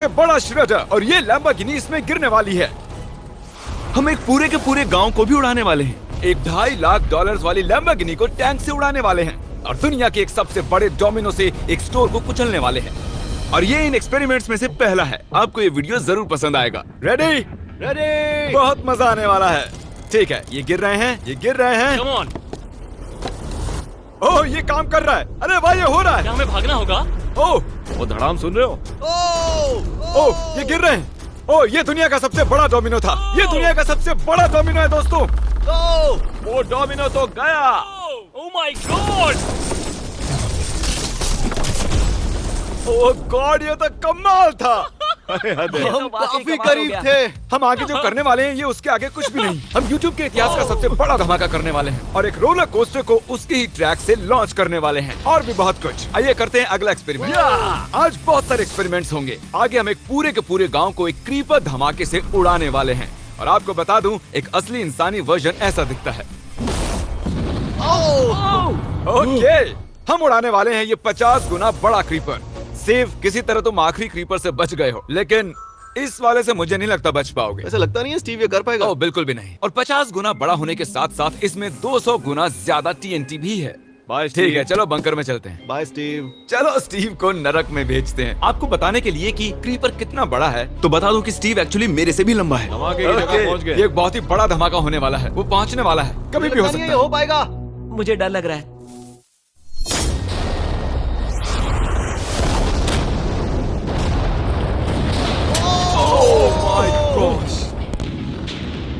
सबसे बड़ा श्रेडर और ये लैम्बोर्गिनी इसमें गिरने वाली है। हम एक पूरे के पूरे गांव को भी उड़ाने वाले हैं। एक $2.5 वाली लैम्बोर्गिनी को टैंक से उड़ाने वाले हैं और दुनिया के एक सबसे बड़े डोमिनो से एक स्टोर को कुचलने वाले हैं। और ये इन एक्सपेरिमेंट्स में से पहला है। आपको ये वीडियो जरूर पसंद आएगा। रेडी? रेडी। बहुत मजा आने वाला है। ठीक है, ये गिर रहे हैं, ये गिर रहे हैं। Come on. ओह, ये काम कर रहा है। अरे वाह, ये हो रहा है। क्या हमें भागना होगा? ओह, वो धड़ाम सुन रहे हो? ओह, ये गिर रहे हैं। ओह, ये दुनिया का सबसे बड़ा डोमिनो था। ये दुनिया का सबसे बड़ा डोमिनो है दोस्तों। वो डोमिनो तो गया। Oh my God! Oh God, ये तो कमाल था। हम काफी करीब थे। हम आगे जो करने वाले हैं ये उसके आगे कुछ भी नहीं। हम YouTube के इतिहास का सबसे बड़ा धमाका करने वाले हैं और एक रोलर कोस्टर को उसके ही ट्रैक से लॉन्च करने वाले हैं और भी बहुत कुछ। आइए करते हैं अगला एक्सपेरिमेंट। आज बहुत सारे एक्सपेरिमेंट्स होंगे। आगे हम एक पूरे के पूरे गांव को एक क्रीपर धमाके से उड़ाने वाले हैं और आपको बता दूं, एक असली इंसानी वर्जन ऐसा दिखता है। ओके, हम उड़ाने वाले हैं ये 50 गुना बड़ा क्रीपर। सेव किसी तरह तुम आखिरी क्रीपर से बच गए हो, लेकिन इस वाले से मुझे नहीं लगता बच पाओगे। ऐसा लगता नहीं है स्टीव ये कर पाएगा। ओह बिल्कुल भी नहीं। और 50 गुना बड़ा होने के साथ साथ इसमें 200 गुना ज्यादा TNT भी है। बाय ठीक है, चलो बंकर में चलते हैं। Bye Steve. चलो स्टीव को नरक में भेजते हैं। आपको बताने के लिए कि क्रीपर कितना बड़ा है तो बता दूं कि स्टीव एक्चुअली मेरे से भी लंबा है। धमाके की जगह पहुंच गए। ये एक बहुत ही बड़ा धमाका होने वाला है। वो पहुंचने वाला है, कभी भी हो सकता है। हो पाएगा। मुझे डर लग रहा है।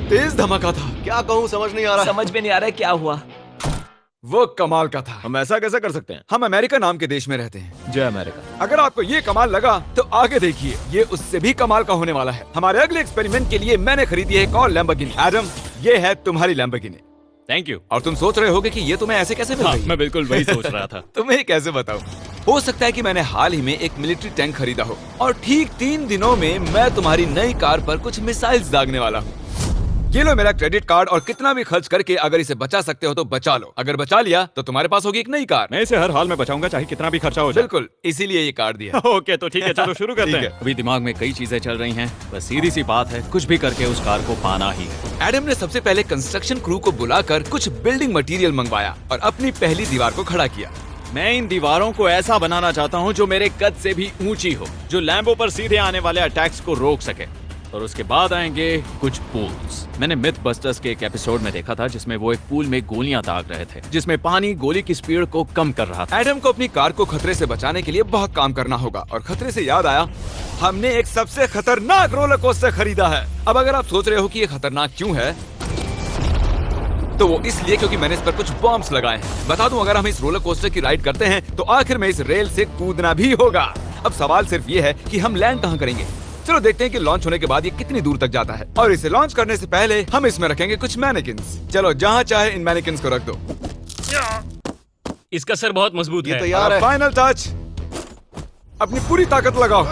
तेज धमाका था। क्या कहूँ समझ नहीं आ रहा। समझ में नहीं आ रहा है क्या हुआ। वो कमाल का था। हम ऐसा कैसे कर सकते हैं? हम अमेरिका नाम के देश में रहते हैं। जय अमेरिका। अगर आपको ये कमाल लगा तो आगे देखिए, ये उससे भी कमाल का होने वाला है। हमारे अगले एक्सपेरिमेंट के लिए मैंने खरीदी है एक और लैम्बोर्गिनी। एडम, ये है तुम्हारी लैम्बोर्गिनी। Thank you. और तुम सोच रहे होगे कि ये तुम्हें ऐसे कैसे मिल हाँ, गई? मैं बिल्कुल वही सोच रहा था। तुम्हें कैसे बताऊं? हो सकता है कि मैंने हाल ही में एक मिलिट्री टैंक खरीदा हो और ठीक 3 दिनों में मैं तुम्हारी नई कार पर कुछ मिसाइल्स दागने वाला हूँ। ये लो मेरा क्रेडिट कार्ड और कितना भी खर्च करके अगर इसे बचा सकते हो तो बचा लो। अगर बचा लिया तो तुम्हारे पास होगी एक नई कार। मैं इसे हर हाल में बचाऊंगा, चाहे कितना भी खर्चा हो जाए। बिल्कुल, इसीलिए ये कार्ड दिया। ओके, तो ठीक है, चलो शुरू करते ठीक हैं। है। अभी दिमाग में कई चीजें चल रही हैं, बस सीधी सी बात है, कुछ भी करके उस कार को पाना ही है। एडम ने सबसे पहले कंस्ट्रक्शन क्रू को बुलाकर कुछ बिल्डिंग मटेरियल मंगवाया और अपनी पहली दीवार को खड़ा किया। मैं इन दीवारों को ऐसा बनाना चाहता हूँ जो मेरे कद से भी ऊंची हो, जो लैम्बो पर सीधे आने वाले अटैक्स को रोक सके। और उसके बाद आएंगे कुछ पूल्स। मैंने मिथ बस्टर्स के एक एपिसोड में देखा था जिसमें वो एक पूल में गोलियां दाग रहे थे, जिसमें पानी गोली की स्पीड को कम कर रहा था। एडम को अपनी कार को खतरे से बचाने के लिए बहुत काम करना होगा और खतरे से याद आया, हमने एक सबसे खतरनाक रोलर कोस्टर खरीदा है। अब अगर आप सोच रहे हो कि ये खतरनाक क्यों है, तो वो इसलिए क्योंकि मैंने इस पर कुछ बॉम्ब्स लगाए हैं। बता दूं, अगर हम इस रोलर कोस्टर की राइड करते हैं तो आखिर में इस रेल से कूदना भी होगा। अब सवाल सिर्फ ये है कि हम लैंड कहाँ करेंगे। चलो देखते हैं कि लॉन्च होने के बाद ये कितनी दूर तक जाता है। और इसे लॉन्च करने से पहले हम इसमें रखेंगे कुछ मैनेकिन्स। चलो जहाँ चाहे इन मैनेकिन्स को रख दो। इसका सर बहुत मजबूत ये है। तैयार है। Final touch. अपनी पूरी ताकत लगाओ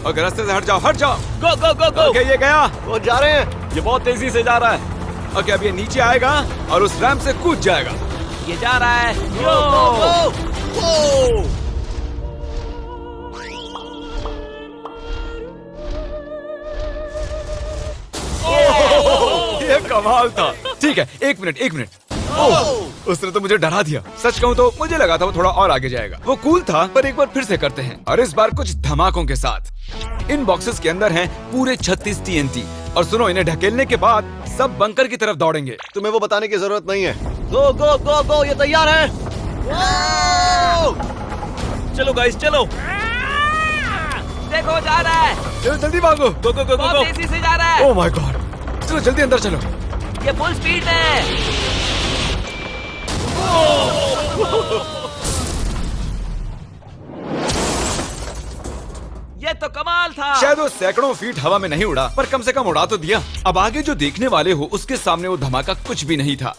और रास्ते से हट जाओ, हट जाओ। गो गो गो गो। ओके, ये गया। वो जा रहे हैं। ये बहुत तेजी से जा रहा है। ओके, अब ये नीचे आएगा और उस रैंप से कूद जाएगा। ये जा रहा है। ये कमाल था। ठीक है, एक मिनट। ओह, उसने तो मुझे डरा दिया। सच कहूँ तो मुझे लगा था वो थोड़ा और आगे जाएगा। वो कूल था, पर एक बार फिर से करते हैं और इस बार कुछ धमाकों के साथ। इन बॉक्सेस के अंदर हैं पूरे 36 TNT और सुनो, इन्हें ढकेलने के बाद सब बंकर की तरफ दौड़ेंगे। तुम्हें वो बताने की जरूरत नहीं है। गो गो गो गो, ये तैयार है। चलो गाइस, चलो। देखो जा रहा है। चलो जल्दी भागो। गो गो गो गो बहुत गो। तेजी से जा रहा है। ओह माय गॉड, चलो जल्दी अंदर चलो। ये फुल स्पीड में। ये तो कमाल था। शायद वो सैकड़ों फीट हवा में नहीं उड़ा, पर कम से कम उड़ा तो दिया। अब आगे जो देखने वाले हो उसके सामने वो धमाका कुछ भी नहीं था।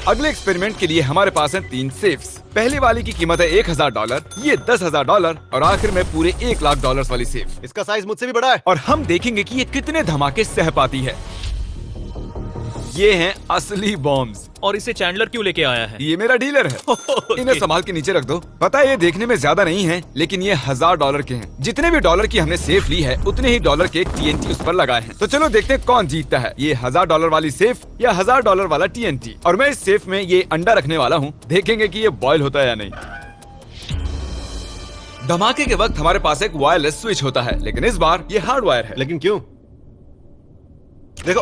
अगले एक्सपेरिमेंट के लिए हमारे पास हैं 3 सेफ्स। पहली वाली की कीमत है $1000, ये $10,000 और आखिर में पूरे $1,00,000 वाली सेफ। इसका साइज मुझसे भी बड़ा है। और हम देखेंगे कि ये कितने धमाके सह पाती है। ये हैं असली बॉम्ब्स। और इसे चैंडलर क्यों लेके आया है? ये मेरा डीलर है। इन्हें संभाल के नीचे रख दो। पता है ये देखने में ज्यादा नहीं है, लेकिन ये $1000 के हैं। जितने भी डॉलर की हमने सेफ ली है, उतने ही डॉलर के TNT उस पर लगाए हैं। तो चलो देखते हैं कौन जीतता है, ये $1000 वाली सेफ या $1000 वाला TNT। और मैं इस सेफ में ये अंडा रखने वाला हूँ, देखेंगे कि ये बॉयल होता है या नहीं। धमाके के वक्त हमारे पास एक वायरलेस स्विच होता है, लेकिन इस बार ये हार्ड वायर है। लेकिन क्यों? देखो,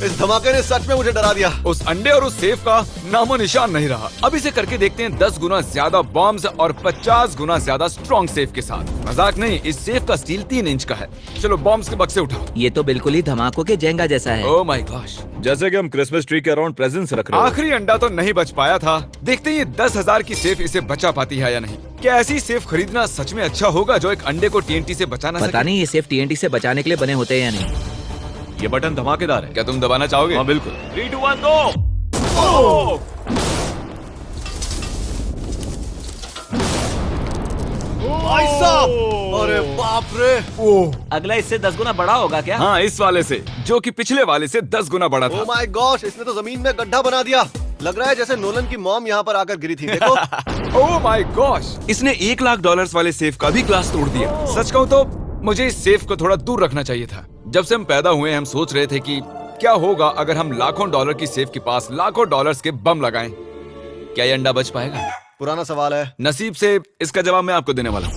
इस धमाके ने सच में मुझे डरा दिया। उस अंडे और उस सेफ का नामो निशान नहीं रहा। अब इसे करके देखते हैं 10 गुना ज्यादा बॉम्ब्स और 50 गुना ज्यादा स्ट्रॉन्ग सेफ के साथ। मजाक नहीं, इस सेफ का स्टील 3 इंच का है। चलो बॉम्ब्स के बक्से उठाओ। ये तो बिल्कुल ही धमाकों के जेंगा जैसा है। ओह माय गॉश, जैसे कि हम क्रिसमस ट्री के अराउंड प्रेजेंट्स रख रहे हैं। आखिरी अंडा तो नहीं बच पाया था। देखते हैं ये 10,000 की सेफ इसे बचा पाती है या नहीं। क्या ऐसी सेफ खरीदना सच में अच्छा होगा जो एक अंडे को TNT से बचा ना पता सके? नहीं ये सेफ TNT से बचाने के लिए बने होते हैं या नहीं। ये बटन धमाकेदार है। क्या तुम दबाना चाहोगे? हाँ बिल्कुल। 3, 2, 1, गो! भाई साहब, अरे बाप रे। अगला इससे 10 गुना बड़ा होगा क्या? हाँ, इस वाले से, जो कि पिछले वाले से 10 गुना बड़ा ओ था। माय गॉश, इसने तो जमीन में गड्ढा बना दिया। लग रहा है जैसे नोलन की मॉम यहाँ पर आकर गिरी थी। देखो। ओह माय गॉश, इसने $1,00,000 वाले सेफ का भी ग्लास तोड़ दिया। सच कहूँ तो मुझे इस सेफ को थोड़ा दूर रखना चाहिए था। जब से हम पैदा हुए हम सोच रहे थे कि क्या होगा अगर हम लाखों डॉलर की सेफ के पास लाखों डॉलर्स के बम लगाएं। क्या ये अंडा बच पाएगा? पुराना सवाल है। नसीब से इसका जवाब मैं आपको देने वाला हूँ।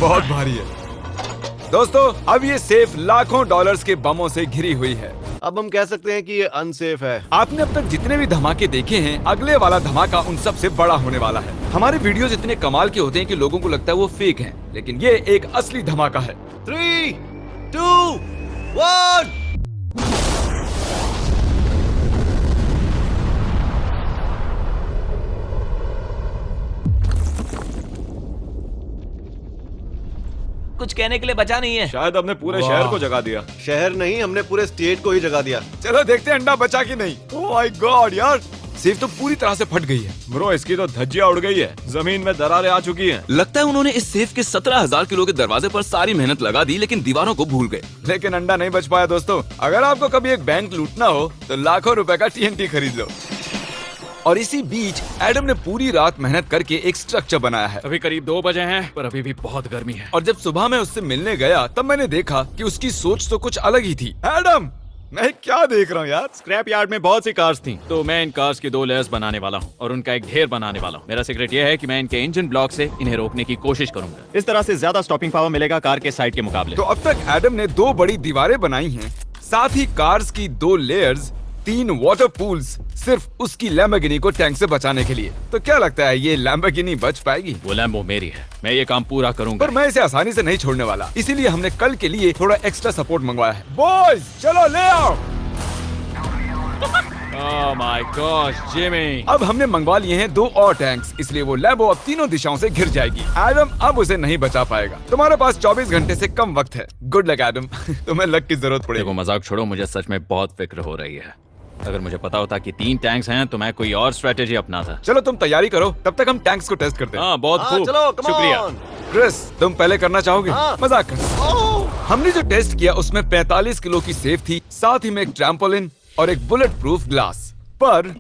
बहुत भारी है दोस्तों। अब ये सेफ लाखों डॉलर्स के बमों से घिरी हुई है। अब हम कह सकते हैं कि ये अनसेफ है। आपने अब तक जितने भी धमाके देखे हैं, अगले वाला धमाका उन सब से बड़ा होने वाला है। हमारे वीडियोस इतने कमाल के होते हैं कि लोगों को लगता है वो फेक हैं, लेकिन ये एक असली धमाका है। 3, 2, 1। कुछ कहने के लिए बचा नहीं है। शायद हमने पूरे शहर को जगा दिया। शहर नहीं, हमने पूरे स्टेट को ही जगा दिया। चलो देखते हैं अंडा बचा कि नहीं। ओह माय गॉड यार, सेफ तो पूरी तरह से फट गई है। ब्रो, इसकी तो धज्जियां उड़ गई है। जमीन में दरारें आ चुकी हैं। लगता है उन्होंने इस सेफ के 17,000 किलो के दरवाजे पर सारी मेहनत लगा दी, लेकिन दीवारों को भूल गए। लेकिन अंडा नहीं बच पाया दोस्तों। अगर आपको कभी एक बैंक लूटना हो तो लाखों रुपए का TNT खरीद लो। और इसी बीच एडम ने पूरी रात मेहनत करके एक स्ट्रक्चर बनाया है। अभी करीब 2 बजे हैं, पर अभी भी बहुत गर्मी है। और जब सुबह मैं उससे मिलने गया तब मैंने देखा कि उसकी सोच तो कुछ अलग ही थी। एडम, मैं क्या देख रहा हूँ यार? स्क्रैप यार्ड में बहुत सी कार्स थी, तो मैं इन कार्स की 2 लेयर्स बनाने वाला हूँ और उनका एक ढेर बनाने वाला हूँ। मेरा सीक्रेट ये है कि मैं इनके इंजन ब्लॉक से इन्हें रोकने की कोशिश करूंगा। इस तरह से ज्यादा स्टॉपिंग पावर मिलेगा कार के साइड के मुकाबले। तो अब तक एडम ने 2 बड़ी दीवारें बनाई हैं, साथ ही कार्स की 2 लेयर्स, 3 वाटर पूल्स, सिर्फ उसकी लैम्बोर्गिनी को टैंक से बचाने के लिए। तो क्या लगता है ये लैम्बोर्गिनी बच पाएगी? वो लैम्बो मेरी है, मैं ये काम पूरा करूंगा। पर मैं इसे आसानी से नहीं छोड़ने वाला, इसीलिए हमने कल के लिए थोड़ा एक्स्ट्रा सपोर्ट मंगवाया है। बॉयज चलो ले आओ। Oh my gosh Jimmy. अब हमने मंगवा लिए हैं 2 और टैंक्स, इसलिए वो लैम्बो अब तीनों दिशाओं से घिर जाएगी। एडम अब उसे नहीं बचा पाएगा। तुम्हारे पास 24 घंटे से कम वक्त है। Good luck Adam. तुम्हें लक की जरूरत देखो पड़ेगी। मजाक छोड़ो, मुझे सच में बहुत फिक्र हो रही है। अगर मुझे पता होता कि 3 टैंक्स हैं तो मैं कोई और स्ट्रेटेजी अपनाता। चलो तुम तैयारी करो, तब तक हम टैंक्स को टेस्ट करते हैं। हाँ बहुत हाँ, खूब, चलो, come शुक्रिया। on। क्रिस, तुम पहले करना चाहोगे? हाँ। मजाक कर। हमने जो टेस्ट किया उसमें 45 किलो की सेफ थी, साथ ही में एक ट्रैम्पोलिन और एक बुलेट प्रूफ ग्लास। पर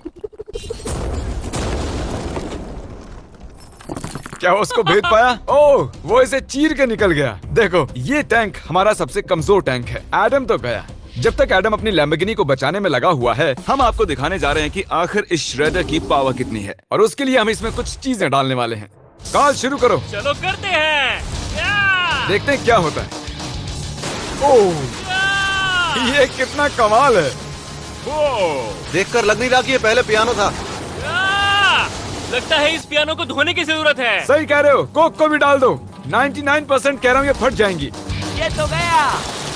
क्या वो उसको भेद पाया? ओह, वो इसे चीर के निकल गया। देखो, ये टैंक हमारा सबसे कमजोर टैंक है। एडम तो गया। जब तक एडम अपनी लैम्बोर्गिनी को बचाने में लगा हुआ है, हम आपको दिखाने जा रहे हैं कि आखिर इस श्रेडर की पावर कितनी है, और उसके लिए हम इसमें कुछ चीजें डालने वाले हैं। कार्ल शुरू करो। चलो करते हैं। या! देखते हैं क्या होता है। ओह, ये कितना कमाल है। देखकर लग नहीं रहा कि ये पहले पियानो था। लगता है इस पियानो को धोने की जरूरत है। सही कह रहे हो, कोक को भी डाल दो। 99% कह रहा हूँ ये फट जाएंगी। ये तो गया।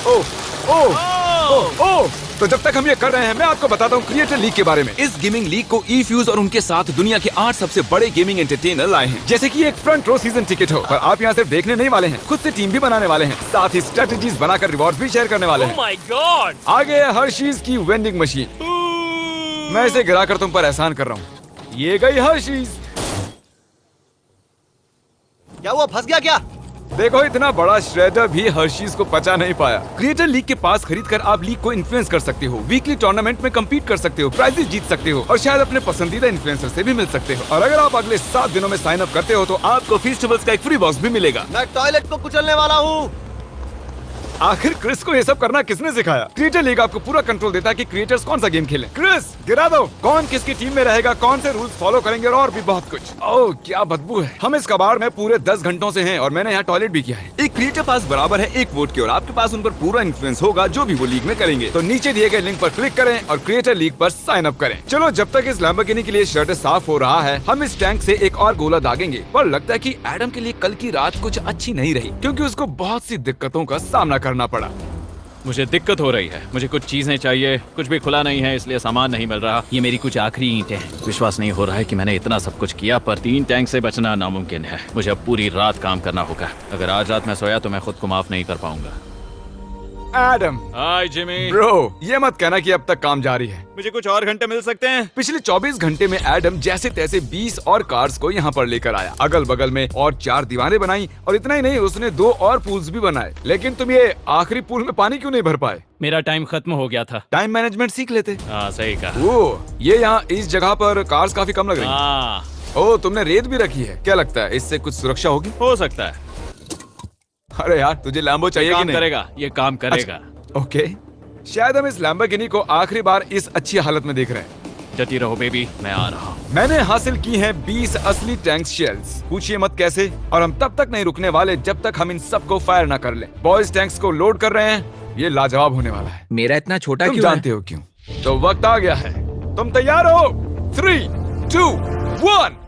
ओह ओह ओह ओह। तो जब तक हम ये कर रहे हैं, मैं आपको बताता हूँ क्रिएटर लीग के बारे में। इस गेमिंग लीग को E-Fuse और उनके साथ दुनिया के 8 सबसे बड़े गेमिंग एंटरटेनर लाए हैं। जैसे कि एक फ्रंट रो सीजन टिकट हो, पर आप यहाँ सिर्फ देखने नहीं वाले हैं, खुद से टीम भी बनाने वाले हैं, साथ ही स्ट्रेटेजीज बनाकर रिवॉर्ड भी शेयर करने वाले ओह हैं। My God. आगे है हर्शीज की वेंडिंग मशीन। मैं इसे गिराकर तुम पर एहसान कर रहा हूँ। ये गई हर्शीज। क्या हुआ, फंस गया क्या? देखो इतना बड़ा श्रेडर भी हर्शीज को पचा नहीं पाया। क्रिएटर लीग के पास खरीद कर आप लीग को इन्फ्लुएंस कर सकते हो, वीकली टूर्नामेंट में कम्पीट कर सकते हो, प्राइजेस जीत सकते हो और शायद अपने पसंदीदा इन्फ्लुएंसर से भी मिल सकते हो। और अगर आप अगले 7 दिनों में साइन अप करते हो तो आपको फेस्टिवल्स का एक फ्री बॉक्स भी मिलेगा। मैं टॉयलेट को कुचलने वाला हूँ। आखिर क्रिस को ये सब करना किसने सिखाया? क्रिएटर लीग आपको पूरा कंट्रोल देता है कि क्रिएटर्स कौन सा गेम खेलें। क्रिस गिरा दो, कौन किसकी टीम में रहेगा, कौन से रूल्स फॉलो करेंगे और भी बहुत कुछ। ओह क्या बदबू है। हम इस कबाड़ में पूरे 10 घंटों से हैं और मैंने यहाँ टॉयलेट भी किया है। एक क्रिएटर पास बराबर है एक वोट के और आपके पास उन पर पूरा इन्फ्लुएंस होगा जो भी वो लीग में करेंगे। तो नीचे दिए गए लिंक पर क्लिक करें और क्रिएटर लीग पर साइन अप करें। चलो जब तक इस लैम्बोर्गिनी के लिए शर्ट साफ हो रहा है, हम इस टैंक से एक और गोला दागेंगे। पर लगता है कि एडम के लिए कल की रात कुछ अच्छी नहीं रही क्योंकि उसको बहुत सी दिक्कतों का सामना करना पड़ा। मुझे दिक्कत हो रही है, मुझे कुछ चीजें चाहिए, कुछ भी खुला नहीं है इसलिए सामान नहीं मिल रहा। ये मेरी कुछ आखिरी ईंटें हैं। विश्वास नहीं हो रहा है कि मैंने इतना सब कुछ किया पर 3 टैंक से बचना नामुमकिन है। मुझे अब पूरी रात काम करना होगा। अगर आज रात में सोया तो मैं खुद को माफ नहीं कर पाऊंगा। एडम हाय जिमी। ब्रो, ये मत कहना कि अब तक काम जारी है। मुझे कुछ और घंटे मिल सकते हैं? पिछले 24 घंटे में एडम जैसे तैसे 20 और कार्स को यहाँ पर लेकर आया, अगल बगल में और 4 दीवारें बनाई और इतना ही नहीं उसने 2 और पूल्स भी बनाए। लेकिन तुम ये आखिरी पूल में पानी क्यों नहीं भर पाए? मेरा टाइम खत्म हो गया था। टाइम मैनेजमेंट सीख लेते। हाँ सही कहा। वो ये यहाँ इस जगह पर कार्स काफी कम लग रही हैं। हाँ ओह तुमने रेत भी रखी है, क्या लगता है इससे कुछ सुरक्षा होगी? हो सकता है। अरे यार तुझे लैम्बो चाहिए कि काम नहीं? करेगा, ये काम करेगा। ओके, शायद हम इस लैम्बोर्गिनी को आखिरी बार इस अच्छी हालत में देख रहे हैं। जती रहो बेबी, मैं आ रहा हूँ। मैंने हासिल की हैं 20 असली टैंक शेल्स। पूछिए मत कैसे, और हम तब तक नहीं रुकने वाले जब तक हम इन सबको फायर ना कर लें। बॉयज टैंक्स को लोड कर रहे हैं, ये लाजवाब होने वाला है। मेरा इतना छोटा तुम क्यों जानते हो क्यों? तो वक्त आ गया है, तुम तैयार हो? 3, 2, 1।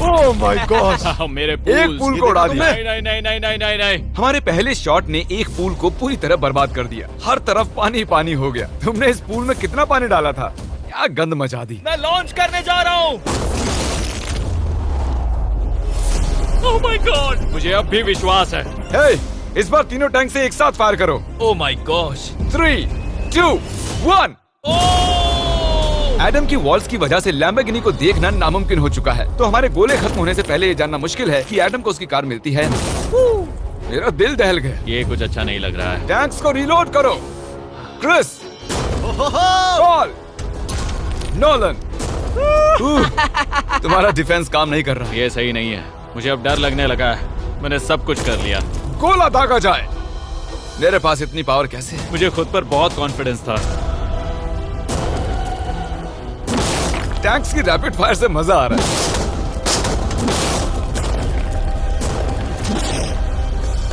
ओह माय गॉड, मेरे एक पूल को उड़ा दिया। नहीं नहीं नहीं नहीं नहीं नहीं। हमारे पहले शॉट ने एक पूल को पूरी तरह बर्बाद कर दिया। हर तरफ पानी पानी हो गया। तुमने इस पूल में कितना पानी डाला था? क्या गंद मचा दी। मैं लॉन्च करने जा रहा हूँ। ओह माय गॉड, मुझे अब भी विश्वास है। हे, इस बार तीनों टैंक से एक साथ फायर करो। Oh my gosh. 3, 2, 1। एडम की वॉल्स की वजह से लैम्बोर्गिनी को देखना नामुमकिन हो चुका है। तो हमारे गोले खत्म होने से पहले ये जानना मुश्किल है कि एडम को उसकी कार मिलती है। मेरा दिल दहल गया। ये कुछ अच्छा नहीं लग रहा है। टैंक्स को रीलोड करो। Chris, Paul, Nolan. तुम्हारा डिफेंस काम नहीं कर रहा। ये सही नहीं है। मुझे अब डर लगने लगा है। मैंने सब कुछ कर लिया। गोला दागा जाए। मेरे पास इतनी पावर कैसे है? मुझे खुद पर बहुत कॉन्फिडेंस था। टैंक्स की रैपिड फायर से मजा आ रहा है।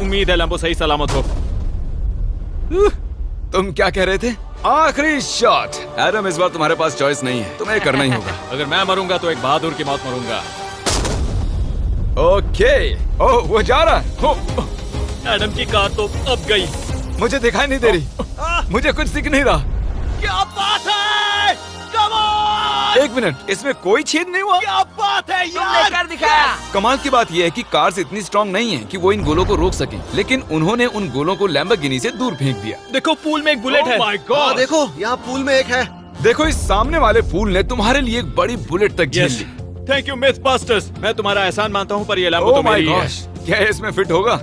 उम्मीद है लंबो सही सलामत हो। तुम क्या कह रहे थे? आखिरी शॉट। एडम इस बार तुम्हारे पास चॉइस नहीं है, तुम्हें करना ही होगा। अगर मैं मरूंगा तो एक बहादुर की मौत मरूंगा। ओके, ओह वो जा रहा है। एडम की कार तो अब गई। मुझे दिखाई नहीं दे रही। मुझे कुछ दिख नहीं रहा। क्या बात है? Come on! एक मिनट, इसमें कोई छेद नहीं हुआ? क्या बात है तुमने यार? कर दिखाया। कमाल की बात यह है कि कार्स इतनी स्ट्रांग नहीं है कि वो इन गोलों को रोक सके, लेकिन उन्होंने उन गोलों को लैम्बोर्गिनी से दूर फेंक दिया। देखो पूल में एक बुलेट है। माय हाँ, गॉड। देखो यहाँ पूल में एक है। देखो इस सामने वाले पूल ने तुम्हारे लिए एक बड़ी बुलेट तक झेल ली। Thank you MythBusters. मैं तुम्हारा एहसान मानता हूँ पर ये लैम्बो ओह तो माय मेरी है। गॉश, क्या इसमें फिट होगा?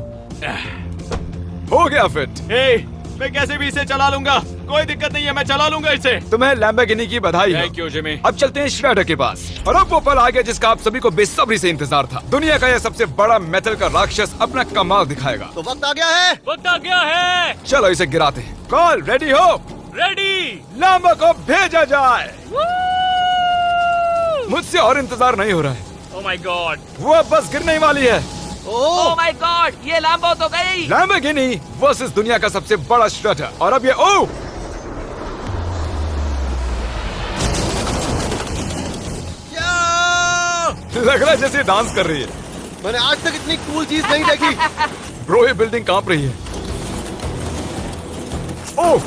हो गया फिट। हे, मैं कैसे भी इसे चला लूंगा। कोई दिक्कत नहीं है, मैं चला लूंगा इसे। तुम्हें लैम्बोर्गिनी की बधाई हो। Thank you Jimmy. अब चलते हैं श्रेडर के पास। और अब वो पल आ गया जिसका आप सभी को बेसब्री से इंतजार था। दुनिया का यह सबसे बड़ा मेटल का राक्षस अपना कमाल दिखाएगा। तो वक्त आ गया है। वक्त आ गया है। चलो इसे गिराते हैं। कॉल रेडी हो? रेडी। लैम्बो को भेजा जाए। मुझसे और इंतजार नहीं हो रहा है। Oh my God. वो अब बस गिरने ही वाली है। ओह माय गॉड, ये लैम्बो तो गई। लैम्बोर्गिनी वर्सेस दुनिया का सबसे बड़ा श्रेडर। और अब ये ओह लग रहा है जैसे डांस कर रही है। मैंने आज तक इतनी कूल चीज नहीं देखी। ब्रो ये बिल्डिंग कांप रही है। ओह,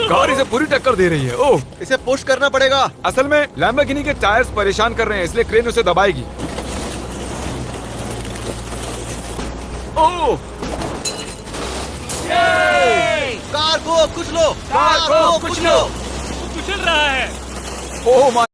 कार इसे पूरी टक्कर दे रही है। ओह, इसे पुश करना पड़ेगा। असल में लैम्बोर्गिनी के टायर्स परेशान कर रहे हैं, इसलिए क्रेन उसे दबाएगी। ओह, कार को कुचलो। कार को कुचलो। कुचल रहा है। Oh my